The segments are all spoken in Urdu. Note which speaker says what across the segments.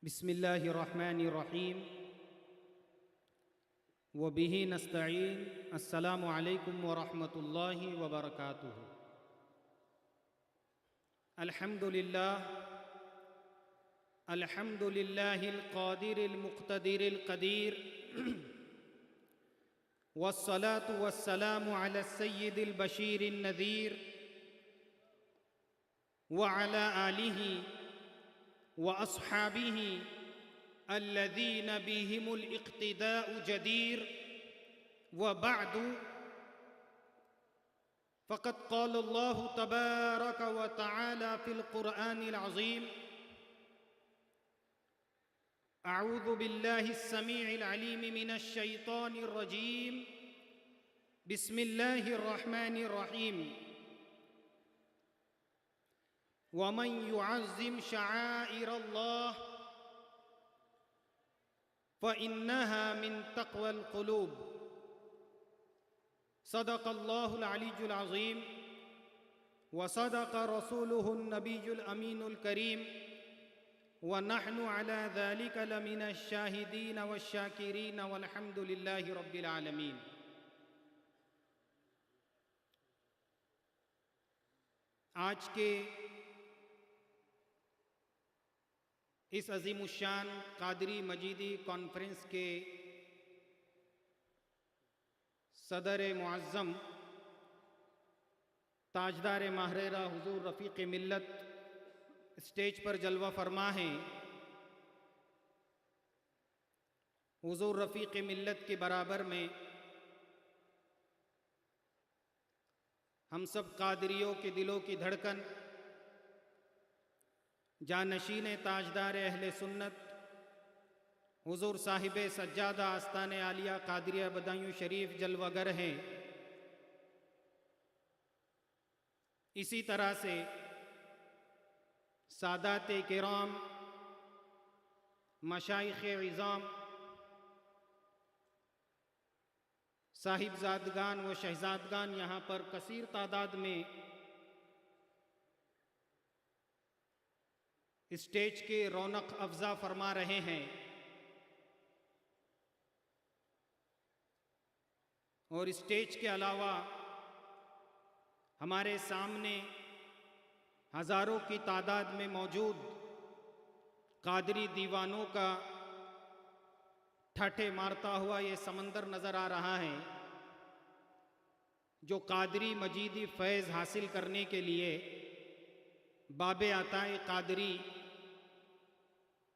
Speaker 1: بسم اللہ الرحمن الرحیم وبہ نستعین۔ السلام علیکم ورحمۃ اللہ وبرکاتہ۔ الحمد للہ القادر المقتدر القدیر والصلاة والسلام علی السید البشیر النذیر وعلی آلہ وأصحابه الذين بهم الاقتداء جدير، وبعد، فقد قال الله تبارك وتعالى في القرآن العظيم: أعوذ بالله السميع العليم من الشيطان الرجيم، بسم الله الرحمن الرحيم: ومن يعظم شعائر الله فإنها من تقوى القلوب۔ صدق الله العلي العظيم وصدق رسوله النبي الأمين الكريم، ونحن على ذلك لمن الشاهدين والشاكرين والحمد لله رب العالمين۔ آج کے اس عظیم الشان قادری مجیدی کانفرنس کے صدر معظم تاجدار ماہرہ حضور رفیق ملت اسٹیج پر جلوہ فرما ہیں۔ حضور رفیق ملت کے برابر میں ہم سب قادریوں کے دلوں کی دھڑکن، جانشین تاجدار اہل سنت حضور صاحب سجادہ آستان عالیہ قادریہ بدایوں شریف جلوہ گر ہیں۔ اسی طرح سے سادات کرام، مشائخ عظام، صاحبزادگان و شہزادگان یہاں پر کثیر تعداد میں اسٹیج کے رونق افزا فرما رہے ہیں، اور اسٹیج کے علاوہ ہمارے سامنے ہزاروں کی تعداد میں موجود قادری دیوانوں کا ٹھاٹھے مارتا ہوا یہ سمندر نظر آ رہا ہے، جو قادری مجیدی فیض حاصل کرنے کے لیے باب عطاء قادری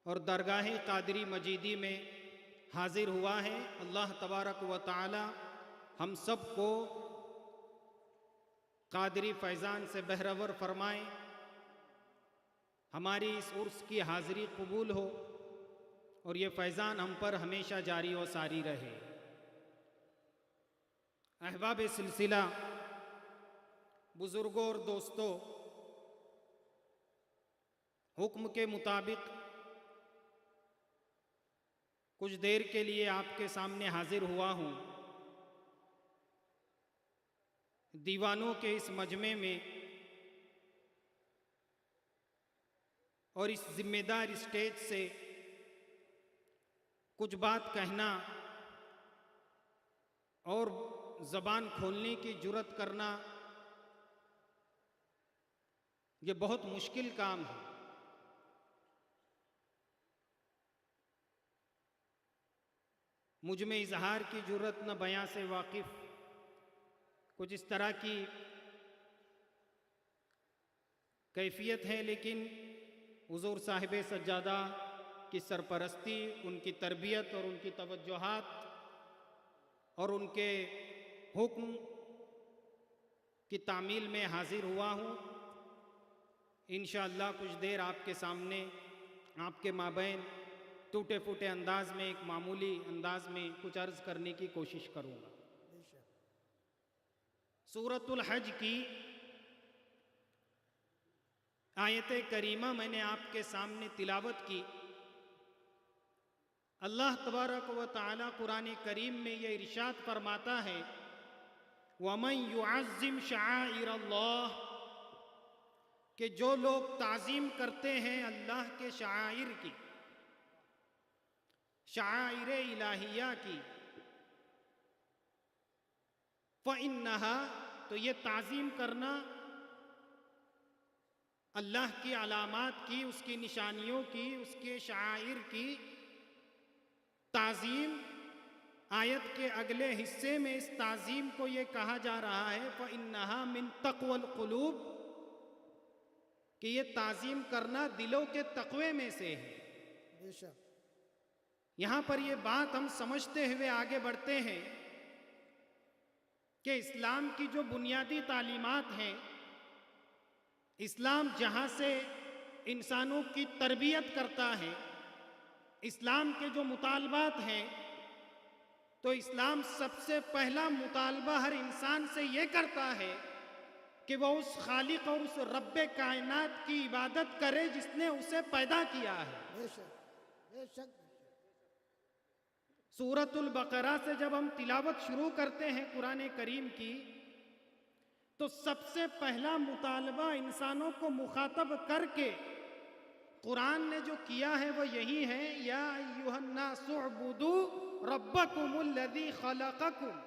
Speaker 1: اور درگاہ قادری مجیدی میں حاضر ہوا ہے۔ اللہ تبارک و تعالی ہم سب کو قادری فیضان سے بہرور فرمائے، ہماری اس عرس کی حاضری قبول ہو، اور یہ فیضان ہم پر ہمیشہ جاری و ساری رہے۔ احباب سلسلہ، بزرگوں اور دوستوں، حکم کے مطابق کچھ دیر کے لیے آپ کے سامنے حاضر ہوا ہوں۔ دیوانوں کے اس مجمع میں اور اس ذمہ دار اسٹیج سے کچھ بات کہنا اور زبان کھولنے کی جرأت کرنا یہ بہت مشکل کام ہے۔ مجھ میں اظہار کی جرأت نہ بیاں سے واقف، کچھ اس طرح کی کیفیت ہے، لیکن حضور صاحب سجادہ کی سرپرستی، ان کی تربیت اور ان کی توجہات اور ان کے حکم کی تعمیل میں حاضر ہوا ہوں۔ انشاءاللہ کچھ دیر آپ کے سامنے، آپ کے مابین ٹوٹے پھوٹے انداز میں، ایک معمولی انداز میں کچھ عرض کرنے کی کوشش کروں گا۔ سورۃ الحج کی آیت کریمہ میں نے آپ کے سامنے تلاوت کی۔ اللہ تبارک و تعالی قرآن کریم میں یہ ارشاد فرماتا ہے: وَمَن يُعَظِّمْ شَعَائِرَ اللَّهِ، کہ جو لوگ تعظیم کرتے ہیں اللہ کے شعائر کی، شعائر الہیہ کی، فَإِنَّهَا تو یہ تعظیم کرنا اللہ کی علامات کی، اس کی نشانیوں کی، اس کے شعائر کی تعظیم، آیت کے اگلے حصے میں اس تعظیم کو یہ کہا جا رہا ہے فَإِنَّهَا مِن تَقْوَى الْقُلُوبِ کہ یہ تعظیم کرنا دلوں کے تقوی میں سے ہے۔
Speaker 2: بے شک
Speaker 1: یہاں پر یہ بات ہم سمجھتے ہوئے آگے بڑھتے ہیں کہ اسلام کی جو بنیادی تعلیمات ہیں، اسلام جہاں سے انسانوں کی تربیت کرتا ہے، اسلام کے جو مطالبات ہیں، تو اسلام سب سے پہلا مطالبہ ہر انسان سے یہ کرتا ہے کہ وہ اس خالق اور اس رب کائنات کی عبادت کرے جس نے اسے پیدا کیا ہے۔
Speaker 2: بے شک بے شک
Speaker 1: سورۃ البقرہ سے جب ہم تلاوت شروع کرتے ہیں قرآن کریم کی، تو سب سے پہلا مطالبہ انسانوں کو مخاطب کر کے قرآن نے جو کیا ہے وہ یہی ہے، یا ایھا الناس اعبدوا ربکم الذی خلقکم،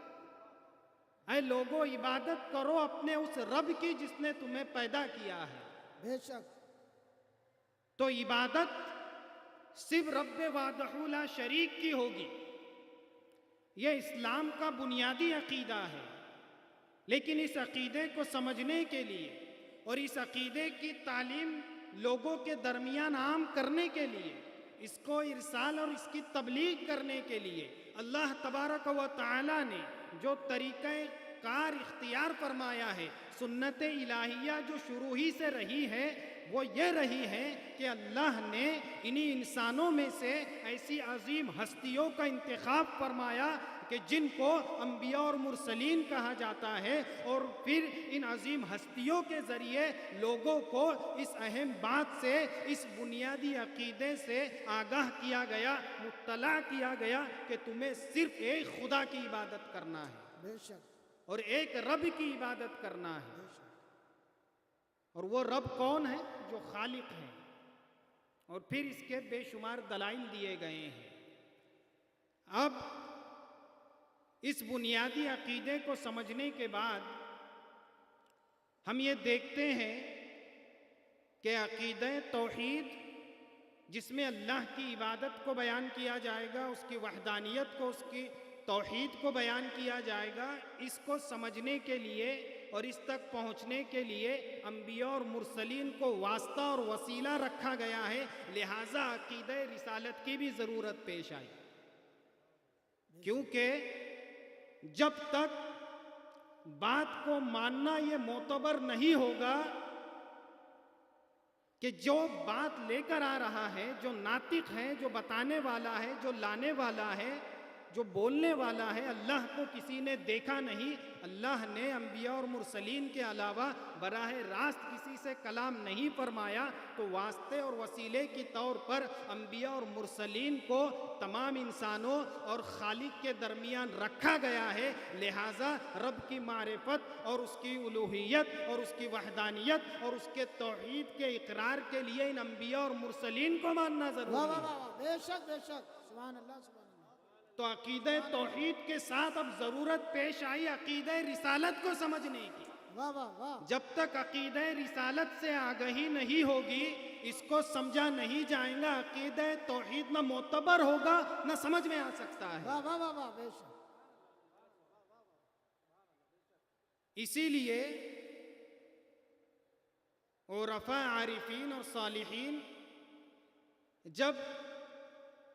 Speaker 1: اے لوگو عبادت کرو اپنے اس رب کی جس نے تمہیں پیدا کیا ہے۔
Speaker 2: بے شک
Speaker 1: تو عبادت صرف رب وحدہ لا شریک کی ہوگی، یہ اسلام کا بنیادی عقیدہ ہے۔ لیکن اس عقیدے کو سمجھنے کے لیے اور اس عقیدے کی تعلیم لوگوں کے درمیان عام کرنے کے لیے، اس کو ارسال اور اس کی تبلیغ کرنے کے لیے اللہ تبارک و تعالی نے جو طریقہ کار اختیار فرمایا ہے، سنت الہیہ جو شروع ہی سے رہی ہے، وہ یہ رہی ہے کہ اللہ نے انہی انسانوں میں سے ایسی عظیم ہستیوں کا انتخاب فرمایا کہ جن کو انبیاء اور مرسلین کہا جاتا ہے، اور پھر ان عظیم ہستیوں کے ذریعے لوگوں کو اس اہم بات سے، اس بنیادی عقیدے سے آگاہ کیا گیا، مطلع کیا گیا کہ تمہیں صرف ایک خدا کی عبادت کرنا ہے
Speaker 2: بے شک
Speaker 1: اور ایک رب کی عبادت کرنا ہے۔
Speaker 2: بے شک
Speaker 1: اور وہ رب کون ہے؟ جو خالق ہے، اور پھر اس کے بے شمار دلائل دیے گئے ہیں۔ اب اس بنیادی عقیدے کو سمجھنے کے بعد ہم یہ دیکھتے ہیں کہ عقیدہ توحید جس میں اللہ کی عبادت کو بیان کیا جائے گا، اس کی وحدانیت کو، اس کی توحید کو بیان کیا جائے گا، اس کو سمجھنے کے لیے اور اس تک پہنچنے کے لیے انبیاء اور مرسلین کو واسطہ اور وسیلہ رکھا گیا ہے، لہٰذا عقیدہ رسالت کی بھی ضرورت پیش آئی، کیونکہ جب تک بات کو ماننا یہ معتبر نہیں ہوگا کہ جو بات لے کر آ رہا ہے، جو ناطق ہے، جو بتانے والا ہے، جو لانے والا ہے، جو بولنے والا ہے، اللہ کو کسی نے دیکھا نہیں، اللہ نے انبیاء اور مرسلین کے علاوہ براہ راست کسی سے کلام نہیں فرمایا، تو واسطے اور وسیلے کی طور پر انبیاء اور مرسلین کو تمام انسانوں اور خالق کے درمیان رکھا گیا ہے، لہٰذا رب کی معرفت اور اس کی الوہیت اور اس کی وحدانیت اور اس کے توحید کے اقرار کے لیے ان انبیاء اور مرسلین کو ماننا
Speaker 2: واہ
Speaker 1: ضروری
Speaker 2: واہ
Speaker 1: ہے۔
Speaker 2: واہ واہ، بے شک بے شک، سبحان اللہ سبحان اللہ۔
Speaker 1: تو عقیدہ توحید کے ساتھ اب ضرورت پیش آئی عقیدہ رسالت کو سمجھنے کی۔
Speaker 2: واہ واہ واہ،
Speaker 1: جب تک عقیدہ رسالت سے آگہی نہیں ہوگی، اس کو سمجھا نہیں جائے گا، عقیدہ توحید نہ معتبر ہوگا نہ سمجھ میں آ سکتا ہے۔
Speaker 2: واہ واہ واہ واہ، بے شک
Speaker 1: اسی لیے عرفاء، عارفین اور صالحین جب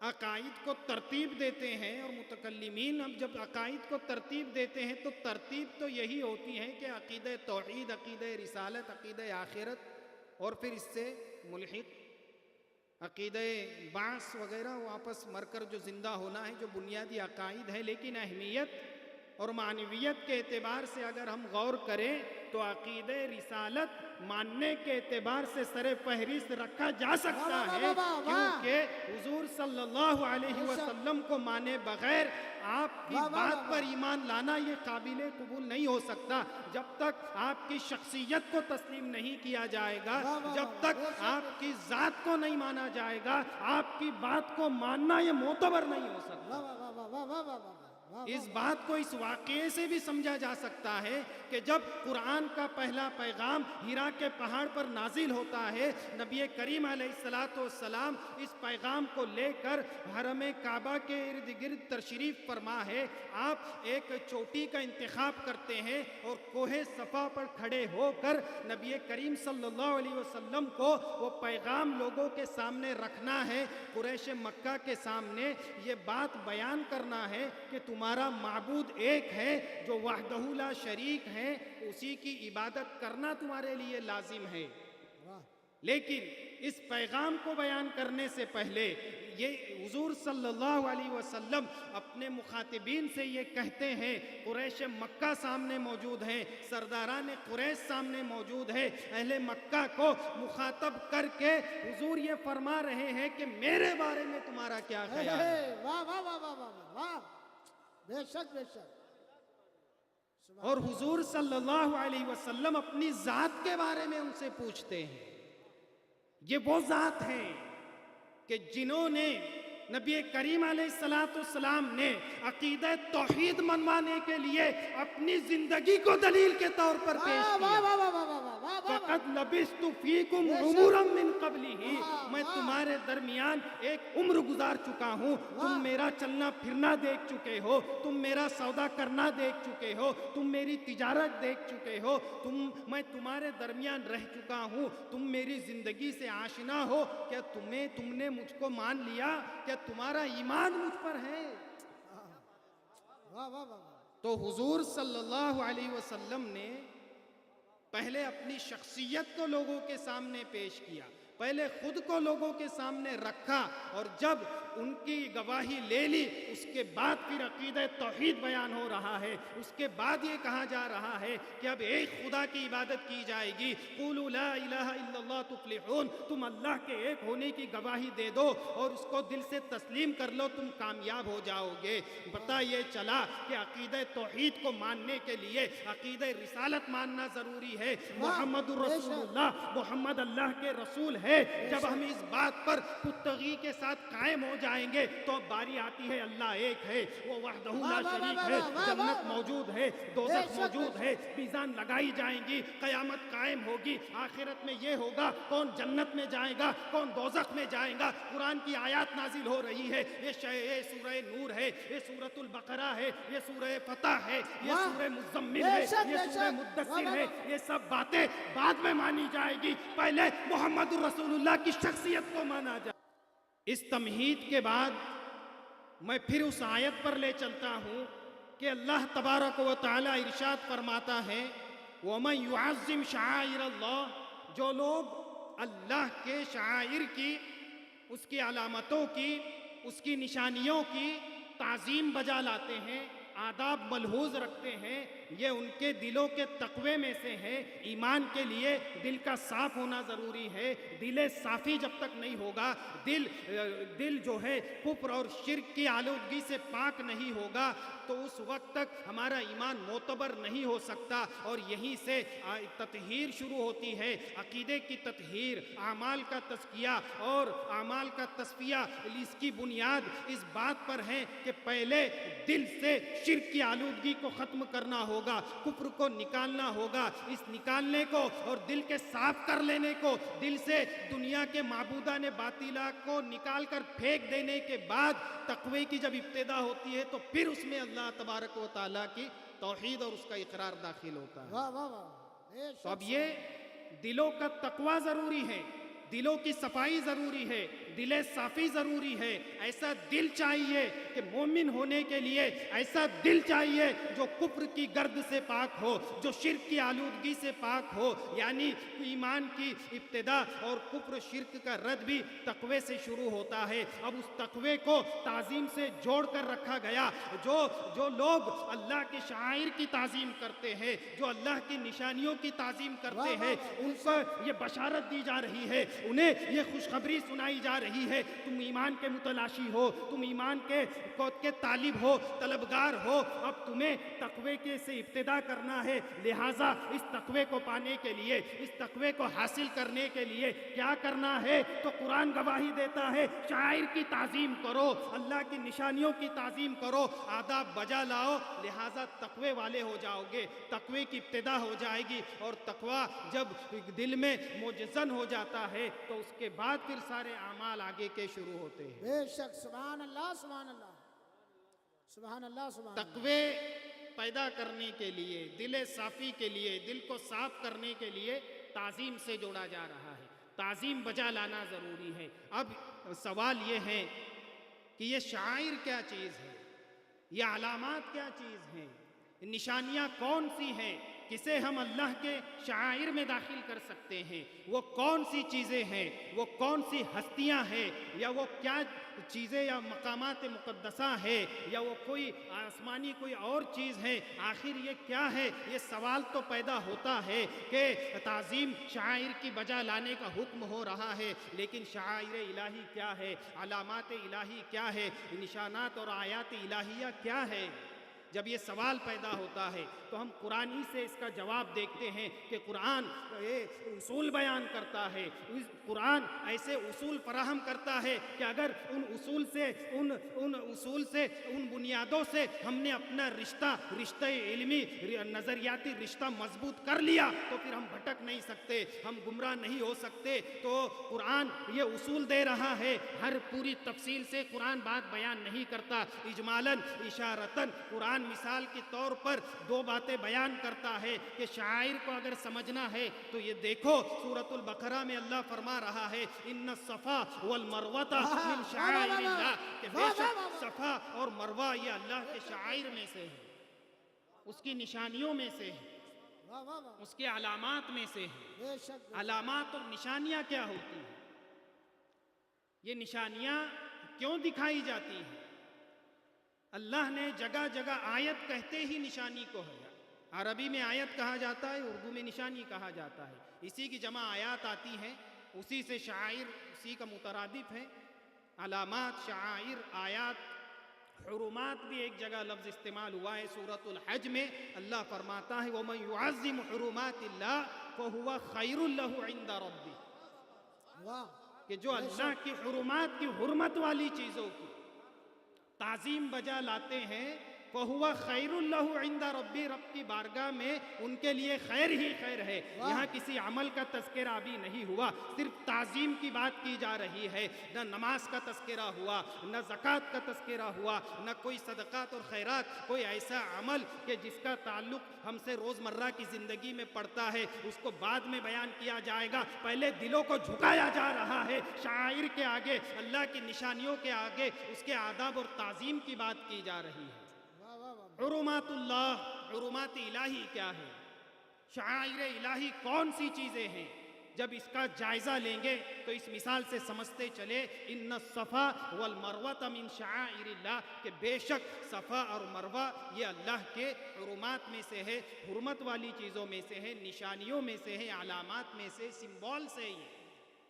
Speaker 1: عقائد کو ترتیب دیتے ہیں، اور متکلمین اب جب عقائد کو ترتیب دیتے ہیں تو ترتیب تو یہی ہوتی ہے کہ عقیدہ توحید، عقیدہ رسالت، عقیدہ آخرت، اور پھر اس سے ملحق عقیدہ بعث وغیرہ، واپس مر کر جو زندہ ہونا ہے، جو بنیادی عقائد ہے۔ لیکن اہمیت اور معنویت کے اعتبار سے اگر ہم غور کریں تو عقیدہ رسالت ماننے کے اعتبار سے سر فہرست رکھا جا سکتا
Speaker 2: واہ واہ
Speaker 1: ہے،
Speaker 2: واہ واہ واہ۔
Speaker 1: کیونکہ حضور صلی اللہ علیہ وسلم کو مانے بغیر آپ کی
Speaker 2: واہ، واہ،
Speaker 1: بات
Speaker 2: واہ،
Speaker 1: پر ایمان لانا یہ قابل قبول نہیں ہو سکتا جب تک آپ کی شخصیت کو تسلیم نہیں کیا جائے گا،
Speaker 2: واہ، واہ،
Speaker 1: جب
Speaker 2: واہ،
Speaker 1: تک
Speaker 2: بے شک،
Speaker 1: آپ کی ذات کو نہیں مانا جائے گا، آپ کی بات کو ماننا یہ معتبر نہیں ہو سکتا۔
Speaker 2: واہ واہ واہ واہ واہ واہ واہ واہ واہ
Speaker 1: اس بات کو اس واقعے سے بھی سمجھا جا سکتا ہے کہ جب قرآن کا پہلا پیغام ہیرا کے پہاڑ پر نازل ہوتا ہے، نبی کریم علیہ السلام اس پیغام کو لے کر حرم کعبہ کے ارد گرد تشریف فرما ہے۔ آپ ایک چوٹی کا انتخاب کرتے ہیں اور کوہ صفا پر کھڑے ہو کر نبی کریم صلی اللہ علیہ وسلم کو وہ پیغام لوگوں کے سامنے رکھنا ہے، قریش مکہ کے سامنے یہ بات بیان کرنا ہے کہ تمہارا معبود ایک ہے جو وحدہ لا شریک ہے، اسی کی عبادت کرنا تمہارے لیے لازم ہے۔
Speaker 2: واہ،
Speaker 1: لیکن اس پیغام کو بیان کرنے سے پہلے یہ حضور صلی اللہ علیہ وسلم اپنے مخاطبین سے یہ کہتے ہیں، قریش مکہ سامنے موجود ہیں، سرداران قریش سامنے موجود ہے، اہل مکہ کو مخاطب کر کے حضور یہ فرما رہے ہیں کہ میرے بارے میں تمہارا کیا
Speaker 2: اے،
Speaker 1: خیال ہے؟
Speaker 2: اے، واہ واہ واہ واہ واہ واہ، بے شک بے شک، سبحان
Speaker 1: اور حضور صلی اللہ علیہ وسلم اپنی ذات کے بارے میں ان سے پوچھتے ہیں۔ یہ وہ ذات ہیں کہ جنہوں نے نبی کریم علیہ السلام نے عقیدہ توحید منوانے کے لیے اپنی زندگی کو دلیل کے طور پر پیش
Speaker 2: واہ
Speaker 1: کیا۔
Speaker 2: واہ واہ واہ واہ واہ واہ واہ،
Speaker 1: فَقَدْ لَبِثْتُ فِيكُمْ
Speaker 2: بے شک۔
Speaker 1: عُمُرًا مِّن قَبْلِهِ،
Speaker 2: واہ،
Speaker 1: میں
Speaker 2: واہ۔
Speaker 1: تمہارے درمیان ایک عمر گزار چکا ہوں،
Speaker 2: واہ۔
Speaker 1: تم میرا چلنا پھرنا دیکھ چکے ہو، تم میرا سودا کرنا دیکھ چکے ہو، تم میری تجارت دیکھ چکے ہو، میں تمہارے درمیان رہ چکا ہوں، تم میری زندگی سے آشنا ہو، کیا تم نے مجھ کو مان لیا؟ کیا تمہارا ایمان مجھ پر ہے؟
Speaker 2: واہ واہ واہ واہ،
Speaker 1: تو حضور صلی اللہ علیہ وسلم نے پہلے اپنی شخصیت کو لوگوں کے سامنے پیش کیا، پہلے خود کو لوگوں کے سامنے رکھا، اور جب ان کی گواہی لے لی اس کے بعد پھر عقیدہ توحید بیان ہو رہا ہے۔ اس کے بعد یہ کہا جا رہا ہے کہ اب ایک خدا کی عبادت کی جائے گی، قولوا لا الہ الا اللہ تفلحون، تم اللہ کے ایک ہونے کی گواہی دے دو اور اس کو دل سے تسلیم کر لو، تم کامیاب ہو جاؤ گے۔ پتہ یہ چلا کہ عقیدہ توحید کو ماننے کے لیے عقیدہ رسالت ماننا ضروری ہے۔ محمد رسول اللہ، محمد اللہ کے رسول ہے۔ جب ہم اس بات پر پختگی کے ساتھ قائم ہو جائیں گے تو اب باری آتی ہے اللہ ایک ہے، وہ وحدہ لا شریک ہے، جنت موجود ہے، دوزخ موجود ہے، میزان لگائی جائیں گی، قیامت قائم ہوگی، آخرت میں یہ ہوگا کون جنت میں جائے گا کون دوزخ میں جائے گا، قرآن کی آیات نازل ہو رہی ہے، یہ سورہ نور ہے، یہ سورۃ البقرہ ہے، یہ سورہ فتح ہے، یہ سورہ مزمل ہے، یہ سورہ مدثر ہے، یہ سب باتیں بعد میں مانی جائے گی، پہلے محمد رسول اللہ کی شخصیت کو مانا جائے۔ اس تمہید کے بعد میں پھر اس آیت پر لے چلتا ہوں کہ اللہ تبارک و تعالی ارشاد فرماتا ہے، وَمَنْ يُعَظِّمْ شَعَائِرَ اللَّهِ، جو لوگ اللہ کے شعائر کی، اس کی علامتوں کی، اس کی نشانیوں کی تعظیم بجا لاتے ہیں، آداب ملحوظ رکھتے ہیں، یہ ان کے دلوں کے تقوی میں سے ہے۔ ایمان کے لیے دل کا صاف ہونا ضروری ہے، دل صافی جب تک نہیں ہوگا، دل جو ہے کفر اور شرک کی آلودگی سے پاک نہیں ہوگا تو اس وقت تک ہمارا ایمان معتبر نہیں ہو سکتا، اور یہیں سے تطہیر شروع ہوتی ہے، عقیدے کی تطہیر، اعمال کا تزکیہ اور اعمال کا تصفیہ۔ اس کی بنیاد اس بات پر ہے کہ پہلے دل سے شرک کی آلودگی کو ختم کرنا ہوگا، کفر کو نکالنا ہوگا، اس نکالنے کو اور دل کے صاف کر لینے کو، دل سے دنیا کے معبودان باطلہ کو نکال کر پھینک دینے کے بعد تقوی کی جب ابتدا ہوتی ہے تو پھر اس میں اللہ تبارک و تعالیٰ کی توحید اور اس کا اقرار داخل ہوتا ہے۔
Speaker 2: واہ واہ واہ، بے
Speaker 1: تو اب
Speaker 2: شک،
Speaker 1: یہ دلوں کا تقوی ضروری ہے، دلوں کی صفائی ضروری ہے، دل صافی ضروری ہے۔ ایسا دل چاہیے کہ مومن ہونے کے لیے ایسا دل چاہیے جو کفر کی گرد سے پاک ہو، جو شرک کی آلودگی سے پاک ہو، یعنی ایمان کی ابتدا اور کفر شرک کا رد بھی تقوی سے شروع ہوتا ہے۔ اب اس تقوی کو تعظیم سے جوڑ کر رکھا گیا۔ جو لوگ اللہ کے شعائر کی تعظیم کرتے ہیں، جو اللہ کی نشانیوں کی تعظیم کرتے ہیں، ان کو یہ بشارت دی جا رہی ہے انہیں یہ خوشخبری سنائی جا رہی ہے تم ایمان کے متلاشی ہو، تم ایمان کے طالب ہو، طلبگار ہو، اب تمہیں تقوی کے سے ابتدا کرنا ہے، لہٰذا اس تقوی کو پانے کے لیے، اس تقوی کو حاصل کرنے کے لیے کیا کرنا ہے؟ تو قرآن گواہی دیتا ہے شاعر کی تعظیم کرو، اللہ کی نشانیوں کی تعظیم کرو، آداب بجا لاؤ، لہٰذا تقوی والے ہو جاؤ گے، تقوی کی ابتدا ہو جائے گی، اور تقوی جب دل میں مجزن ہو جاتا ہے تو اس کے بعد پھر سارے اعمال آگے کے شروع ہوتے ہیں۔
Speaker 2: بے شک، سبحان اللہ سبحان اللہ سبحان اللہ سبحان اللہ۔
Speaker 1: تقوی پیدا کرنے کے لیے، دل صافی کے لیے، دل کو صاف کرنے کے لیے تعظیم سے جوڑا جا رہا ہے، تعظیم بجا لانا ضروری ہے۔ اب سوال یہ ہے کہ یہ شعائر کیا چیز ہے، یہ علامات کیا چیز ہیں، نشانیاں کون سی ہیں، کسے ہم اللہ کے شعائر میں داخل کر سکتے ہیں، وہ کون سی چیزیں ہیں، وہ کون سی ہستیاں ہیں، یا وہ کیا چیزیں یا مقامات مقدسہ ہے، یا وہ کوئی آسمانی کوئی اور چیز ہے، آخر یہ کیا ہے؟ یہ سوال تو پیدا ہوتا ہے کہ تعظیم شعائر کی بجا لانے کا حکم ہو رہا ہے، لیکن شعائر الہی کیا ہے، علامات الہی کیا ہے، نشانات اور آیات الہیہ کیا ہے؟ جب یہ سوال پیدا ہوتا ہے تو ہم قرآن ہی سے اس کا جواب دیکھتے ہیں کہ قرآن اصول بیان کرتا ہے، قرآن ایسے اصول فراہم کرتا ہے کہ اگر ان اصول سے ان بنیادوں سے ہم نے اپنا رشتہ علمی نظریاتی رشتہ مضبوط کر لیا تو پھر ہم بھٹک نہیں سکتے، ہم گمراہ نہیں ہو سکتے۔ تو قرآن یہ اصول دے رہا ہے، ہر پوری تفصیل سے قرآن بات بیان نہیں کرتا، اجمالاً اشارتاً قرآن مثال کے طور پر دو باتیں بیان کرتا ہے کہ شاعر کو اگر سمجھنا ہے تو یہ دیکھو سورۃ البقرہ میں اللہ فرما رہا ہے ان الصفا والمروۃ من شعائر اللہ، کہ بے شک صفا اور مروہ یہ اللہ کے شعائر میں سے ہے، اس کی نشانیوں میں سے ہے،
Speaker 2: واہ واہ واہ،
Speaker 1: اس کے علامات میں سے ہے۔
Speaker 2: بے شک
Speaker 1: علامات اور نشانیاں کیا ہوتی ہیں؟ یہ نشانیاں کیوں دکھائی جاتی ہیں؟ اللہ نے جگہ جگہ آیت کہتے ہی نشانی کو ہے، عربی میں آیت کہا جاتا ہے، اردو میں نشانی کہا جاتا ہے، اسی کی جمع آیات آتی ہیں، اسی سے شعائر اسی کا مترادف ہے۔ علامات، شعائر، آیات، حرمات بھی ایک جگہ لفظ استعمال ہوا ہے سورۃ الحج میں، اللہ فرماتا ہے وَمَن يُعَظِّمُ حُرُمَاتِ اللَّهِ فَهُوَ خَيْرٌ لَهُ عِندَ رَبِّهِ،
Speaker 2: واہ،
Speaker 1: کہ جو اللہ کی حرمات کی حرمت والی چیزوں کی تعظیم بجا لاتے ہیں، فَهُوَ خَيْرٌ لَهُ عِندَ رَبِّهِ، رب کی بارگاہ میں ان کے لیے خیر ہی خیر ہے۔ یہاں کسی عمل کا تذکرہ ابھی نہیں ہوا، صرف تعظیم کی بات کی جا رہی ہے، نہ نماز کا تذکرہ ہوا، نہ زکوٰۃ کا تذکرہ ہوا، نہ کوئی صدقات اور خیرات، کوئی ایسا عمل کہ جس کا تعلق ہم سے روزمرہ کی زندگی میں پڑتا ہے، اس کو بعد میں بیان کیا جائے گا، پہلے دلوں کو جھکایا جا رہا ہے، شاعر کے آگے، اللہ کی نشانیوں کے آگے اس کے آداب اور تعظیم کی بات کی جا رہی ہے۔
Speaker 2: واہ واہ واہ،
Speaker 1: حرمات اللہ، حرمات الہی کیا ہے، شعائر الہی کون سی چیزیں ہیں؟ جب اس کا جائزہ لیں گے تو اس مثال سے سمجھتے چلے ان الصفا والمروۃ من شعائر اللہ، کہ بے شک صفا اور مروہ یہ اللہ کے حرمات میں سے ہے، حرمت والی چیزوں میں سے ہے، نشانیوں میں سے ہے، علامات میں سے، سمبول سے ہی ہے۔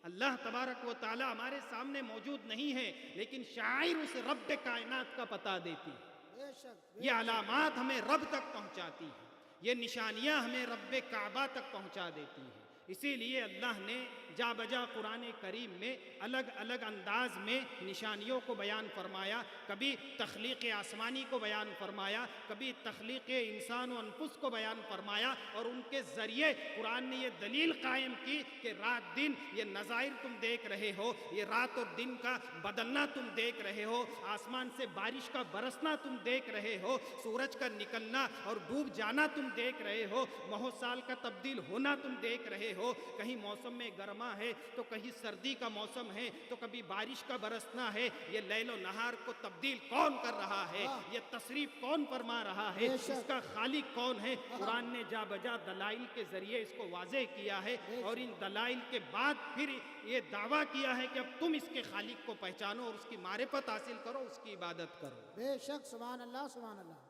Speaker 1: اللہ تبارک و تعالی ہمارے سامنے موجود نہیں ہے، لیکن شاعر اس رب کائنات کا پتہ دیتی ہے،
Speaker 2: بے شک،
Speaker 1: یہ علامات ہمیں رب تک پہنچاتی ہیں، یہ نشانیاں ہمیں رب کعبہ تک پہنچا دیتی ہیں۔ اسی لیے اللہ نے جا بجا قرآن کریم میں الگ الگ انداز میں نشانیوں کو بیان فرمایا، کبھی تخلیق آسمانی کو بیان فرمایا، کبھی تخلیق انسان و انفس کو بیان فرمایا، اور ان کے ذریعے قرآن نے یہ دلیل قائم کی کہ رات دن یہ نظائر تم دیکھ رہے ہو، یہ رات اور دن کا بدلنا تم دیکھ رہے ہو، آسمان سے بارش کا برسنا تم دیکھ رہے ہو، سورج کا نکلنا اور ڈوب جانا تم دیکھ رہے ہو، ماہ و سال کا تبدیل ہونا تم دیکھ رہے ہو، کہیں موسم میں گرما ہے تو کہیں سردی کا موسم ہے تو کبھی بارش کا برسنا ہے، یہ لیل و نہار کو تبدیل کون کر رہا ہے، یہ تصریف کون فرما رہا ہے، اس کا خالق کون ہے؟ قرآن نے جا بجا دلائل کے ذریعے اس کو واضح کیا ہے، اور ان دلائل کے بعد پھر یہ دعویٰ کیا ہے کہ اب تم اس کے خالق کو پہچانو اور اس کی معرفت حاصل کرو، اس کی عبادت کرو۔
Speaker 2: بے شک، سبحان اللہ سبحان اللہ۔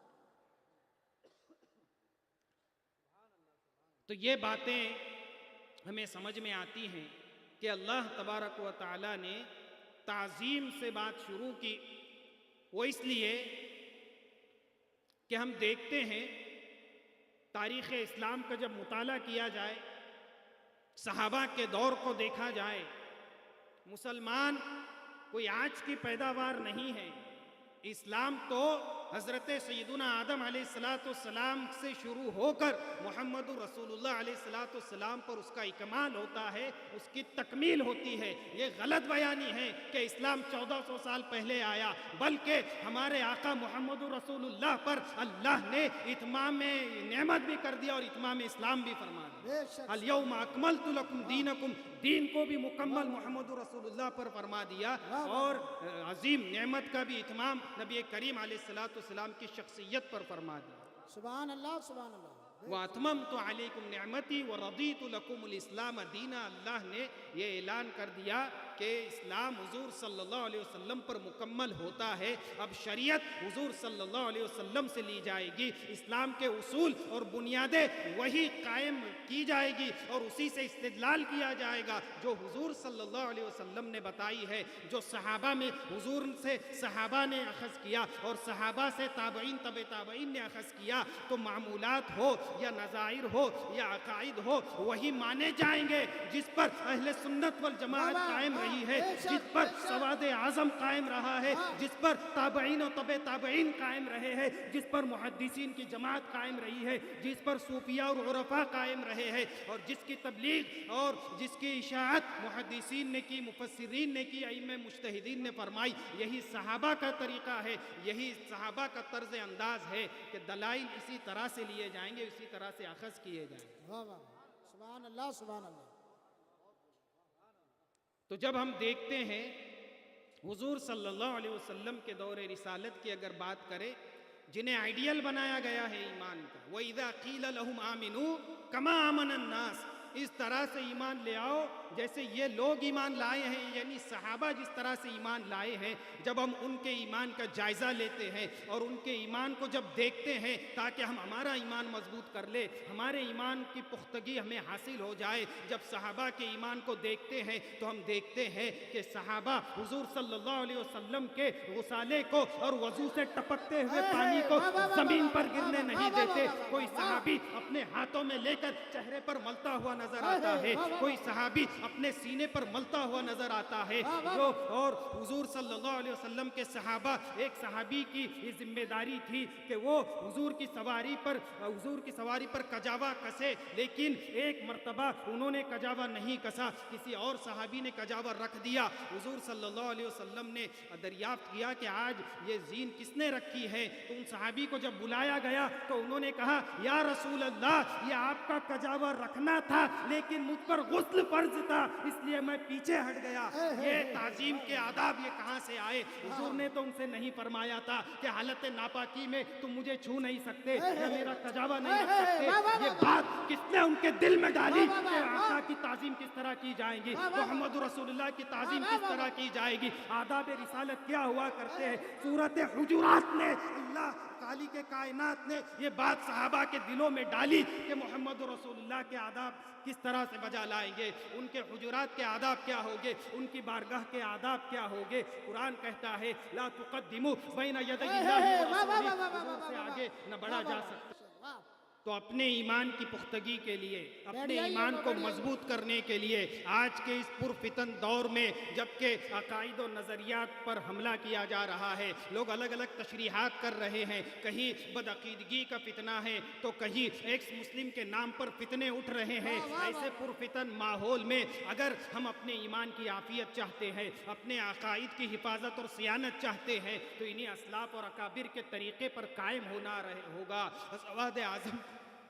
Speaker 1: تو یہ باتیں ہمیں سمجھ میں آتی ہیں کہ اللہ تبارک و تعالیٰ نے تعظیم سے بات شروع کی، وہ اس لیے کہ ہم دیکھتے ہیں تاریخ اسلام کا جب مطالعہ کیا جائے، صحابہ کے دور کو دیکھا جائے، مسلمان کوئی آج کی پیداوار نہیں ہے۔ اسلام تو حضرت سیدنا آدم علیہ السلام سے شروع ہو کر محمد رسول اللہ علیہ السلام پر اس کا اکمال ہوتا ہے، اس کی تکمیل ہوتی ہے۔ یہ غلط بیانی ہے کہ اسلام 1400 سال پہلے آیا، بلکہ ہمارے آقا محمد رسول اللہ پر اللہ نے اتمام نعمت بھی کر دیا اور اتمام اسلام بھی فرما دیا۔
Speaker 2: بے شک
Speaker 1: الیوم اکملت لکم دینکم، دین کو بھی مکمل محمد رسول اللہ پر فرما دیا، اور عظیم نعمت کا بھی اتمام نبی کریم علیہ السلام کی شخصیت پر فرما دیا۔
Speaker 2: سبحان اللہ سبحان اللہ۔
Speaker 1: وَأَتْمَمْتُ عَلَيْكُمْ نِعْمَتِي وَرَضِيتُ لَكُمُ الْإِسْلَامَ دِينًا، اللہ نے یہ اعلان کر دیا کہ اسلام حضور صلی اللہ علیہ وسلم پر مکمل ہوتا ہے۔ اب شریعت حضور صلی اللہ علیہ وسلم سے لی جائے گی، اسلام کے اصول اور بنیادیں وہی قائم کی جائے گی، اور اسی سے استدلال کیا جائے گا جو حضور صلی اللہ علیہ وسلم نے بتائی ہے، جو صحابہ میں حضور سے صحابہ نے اخذ کیا اور صحابہ سے تابعین تبع تابعین نے اخذ کیا، تو معمولات ہو یا نظائر ہو یا عقائد ہو وہی مانے جائیں گے جس پر اہل سنت والجماعت قائم رہی ہے، جس پر سواد اعظم قائم رہا ہے، جس پر تابعین و تبع تابعین قائم رہے ہیں، جس پر محدثین کی جماعت قائم رہی ہے، جس پر صوفیاء اور عرفاء قائم رہے ہیں، اور جس کی تبلیغ اور جس کی اشاعت محدثین نے کی، مفسرین نے کی، ائمہ مجتہدین نے فرمائی۔ یہی صحابہ کا طریقہ ہے، یہی صحابہ کا طرز انداز ہے کہ دلائل اسی طرح سے لیے جائیں گے، اسی طرح سے اخذ کیے جائیں گے۔
Speaker 2: واہ واہ، سبحان اللہ سبحان اللہ۔
Speaker 1: تو جب ہم دیکھتے ہیں حضور صلی اللہ علیہ وسلم کے دور رسالت کی اگر بات کریں، جنہیں آئیڈیل بنایا گیا ہے ایمان کا، وَإِذَا قِيلَ لَهُمْ آمِنُوا كَمَا آمَنَ النَّاسِ، اس طرح سے ایمان لے آؤ جیسے یہ لوگ ایمان لائے ہیں، یعنی صحابہ جس طرح سے ایمان لائے ہیں۔ جب ہم ان کے ایمان کا جائزہ لیتے ہیں اور ان کے ایمان کو جب دیکھتے ہیں تاکہ ہم ہمارا ایمان مضبوط کر لے، ہمارے ایمان کی پختگی ہمیں حاصل ہو جائے، جب صحابہ کے ایمان کو دیکھتے ہیں تو ہم دیکھتے ہیں کہ صحابہ حضور صلی اللہ علیہ وسلم کے غسالے کو اور وضو سے ٹپکتے ہوئے پانی کو زمین پر گرنے نہیں دیتے۔ کوئی صحابی اپنے ہاتھوں میں لے کر چہرے پر ملتا ہوا نظر آتا ہے، کوئی صحابی اپنے سینے پر ملتا ہوا نظر آتا ہے، جو اور حضور صلی اللہ علیہ وسلم کے صحابہ، ایک صحابی کی یہ ذمہ داری تھی کہ وہ حضور کی سواری پر کجاوا کسے، لیکن ایک مرتبہ انہوں نے کجاوا نہیں کسا، کسی اور صحابی نے کجاوا رکھ دیا۔ حضور صلی اللہ علیہ وسلم نے دریافت کیا کہ آج یہ زین کس نے رکھی ہے، تو ان صحابی کو جب بلایا گیا تو انہوں نے کہا یا رسول اللہ، یہ آپ کا کجاوا رکھنا تھا لیکن مجھ پر غسل فرض تھا، اس لیے میں پیچھے ہٹ گیا۔ یہ تعظیم کے آداب یہ کہاں سے آئے؟ حضور نے تو ان سے نہیں فرمایا تھا کہ حالت ناپاکی میں تم مجھے چھو نہیں سکتے یا میرا کجاوا نہیں رکھ سکتے۔ یہ بات کس نے ان کے دل میں ڈالی کہ آقا کی تعظیم کس طرح کی جائے گی، محمد رسول اللہ کی تعظیم کس طرح کی جائے گی، آداب رسالت کیا ہوا کرتے ہیں۔ سورۃ حجرات نے، اللہ خالی کے کائنات نے یہ بات صحابہ کے دلوں میں ڈالی کہ محمد رسول اللہ کے آداب کس طرح سے بجا لائیں گے، ان کے حجرات کے آداب کیا ہوگے، ان کی بارگاہ کے آداب کیا ہوگے۔ قرآن کہتا ہے لا تقدموا بین یدی اللہ ورسولہ، حضور سے آگے نہ بڑھا جا سکتا۔ تو اپنے ایمان کی پختگی کے لیے، اپنے ایمان کو مضبوط کرنے کے لیے آج کے اس پرفتن دور میں جبکہ عقائد و نظریات پر حملہ کیا جا رہا ہے، لوگ الگ الگ تشریحات کر رہے ہیں، کہیں بدعقیدگی کا فتنہ ہے تو کہیں ایکس مسلم کے نام پر فتنے اٹھ رہے ہیں۔ ایسے پرفتن ماحول میں اگر ہم اپنے ایمان کی عافیت چاہتے ہیں، اپنے عقائد کی حفاظت اور صیانت چاہتے ہیں، تو انہیں اسلاف اور اکابر کے طریقے پر قائم ہونا ہوگا۔ سواد اعظم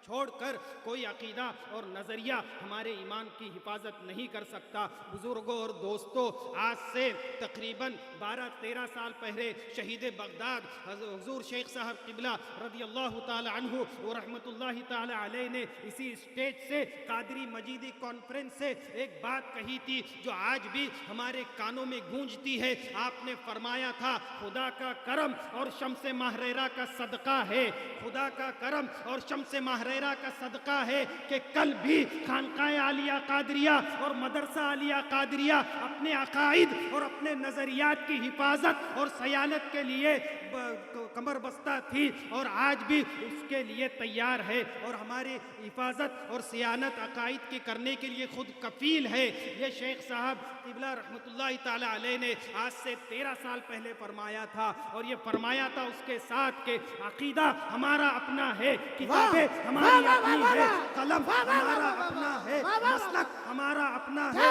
Speaker 1: چھوڑ کر کوئی عقیدہ اور نظریہ ہمارے ایمان کی حفاظت نہیں کر سکتا۔ بزرگوں اور دوستوں، آج سے تقریباً 12-13 سال پہلے شہید بغداد حضور شیخ صاحب قبلہ رضی اللہ تعالی عنہ و رحمت اللہ تعالی علیہ نے اسی اسٹیج سے قادری مجیدی کانفرنس سے ایک بات کہی تھی جو آج بھی ہمارے کانوں میں گونجتی ہے۔ آپ نے فرمایا تھا خدا کا کرم اور شمس ماہ ریرا کا صدقہ ہے، خدا کا کرم اور شمس ماہ ماہریرہ کا صدقہ ہے کہ کل بھی خانقاہ عالیہ قادریہ اور مدرسہ عالیہ قادریہ اپنے عقائد اور اپنے نظریات کی حفاظت اور صیانت کے لیے کمر بستہ تھی اور آج بھی اس کے لیے تیار ہے اور ہماری حفاظت اور صیانت عقائد کی کرنے کے لیے خود کفیل ہے۔ یہ شیخ صاحب قبلہ رحمۃ اللہ تعالی علیہ نے آج سے 13 سال پہلے فرمایا تھا، اور یہ فرمایا تھا اس کے ساتھ کہ عقیدہ ہمارا اپنا ہے، کتابیں ہماری اپنی ہے، قلم ہمارا اپنا ہے، مسلک ہمارا اپنا ہے۔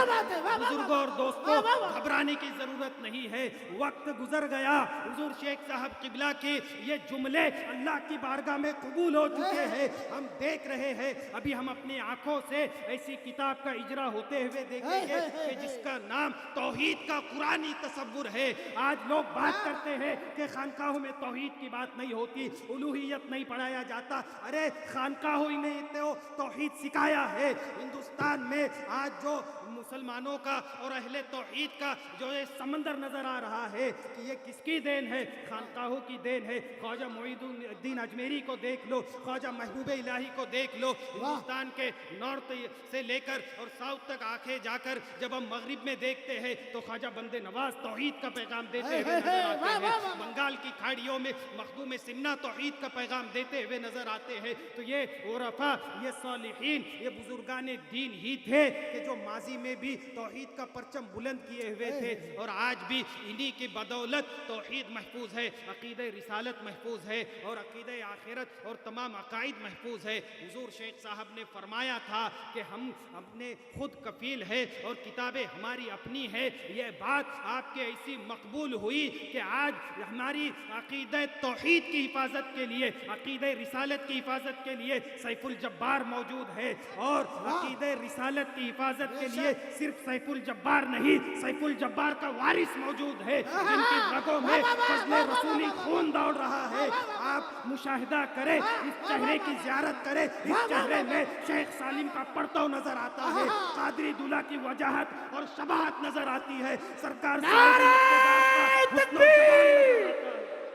Speaker 1: بزرگوں اور دوستوں، گھبرانے کی ضرورت نہیں ہے، وقت گزر گیا۔ حضور شیخ صاحب قبلہ کے یہ جملے اللہ کی بارگاہ میں قبول ہو چکے ہیں، ہم دیکھ رہے ہیں، ابھی ہم اپنی آنکھوں سے ایسی کتاب کا اجرا ہوتے ہوئے دیکھیں گے کہ جس کا نام توحید کا قرآنی تصور ہے۔ آج لوگ بات کرتے ہیں کہ خانقاہوں میں توحید کی بات نہیں ہوتی، الوہیت نہیں پڑھایا جاتا۔ ارے خانقاہوں ہی نہیں تو توحید سکھایا ہے۔ ہندوستان میں آج جو مسلمانوں کا اور اہل توحید کا جو یہ سمندر نظر آ رہا ہے کہ یہ کس کی دین ہے؟ خانقاہوں کی دین ہے۔ خواجہ معید الدین اجمیری کو دیکھ لو، خواجہ محبوب الہی کو دیکھ لو، ہندوستان کے نارتھ سے لے کر اور ساؤتھ تک آنکھیں جا کر جب ہم مغرب میں دیکھتے ہیں تو خواجہ بندے نواز توحید کا پیغام دیتے ہوئے نظر آتے ہیں، بنگال کی کھاڑیوں میں مخدوم سمنا توحید کا پیغام دیتے ہوئے نظر آتے ہیں۔ تو یہ عرفاء، یہ صالحین، یہ بزرگان دین ہی تھے کہ جو ماضی میں بھی توحید کا پرچم بلند کیے ہوئے تھے، اور آج بھی انہی کی بدولت توحید محفوظ ہے، عقیدہ رسالت محفوظ ہے، اور عقیدہ آخرت اور تمام عقائد محفوظ ہے۔ حضور شیخ صاحب نے فرمایا تھا کہ ہم اپنے خود کفیل ہے اور کتابیں ہماری اپنی ہے۔ یہ بات آپ کے ایسی مقبول ہوئی کہ آج ہماری عقیدہ توحید کی حفاظت کے لیے، عقیدہ رسالت کی حفاظت کے لیے سیف الجبار موجود ہے، اور عقیدہ رسالت کی حفاظت کے لیے صرف سیف الجبار نہیں، سیف الجبار کا وارث موجود ہے جن کی رگوں میں فضل رسولی خون دوڑ رہا ہے۔ آپ مشاہدہ کریں، اس چہرے کی زیارت کریں، اس چہرے میں شیخ سالم کا پرتو نظر آتا ہے، قادری دولہ کی وجاہت اور شباہت نظر آتی ہے، سرکار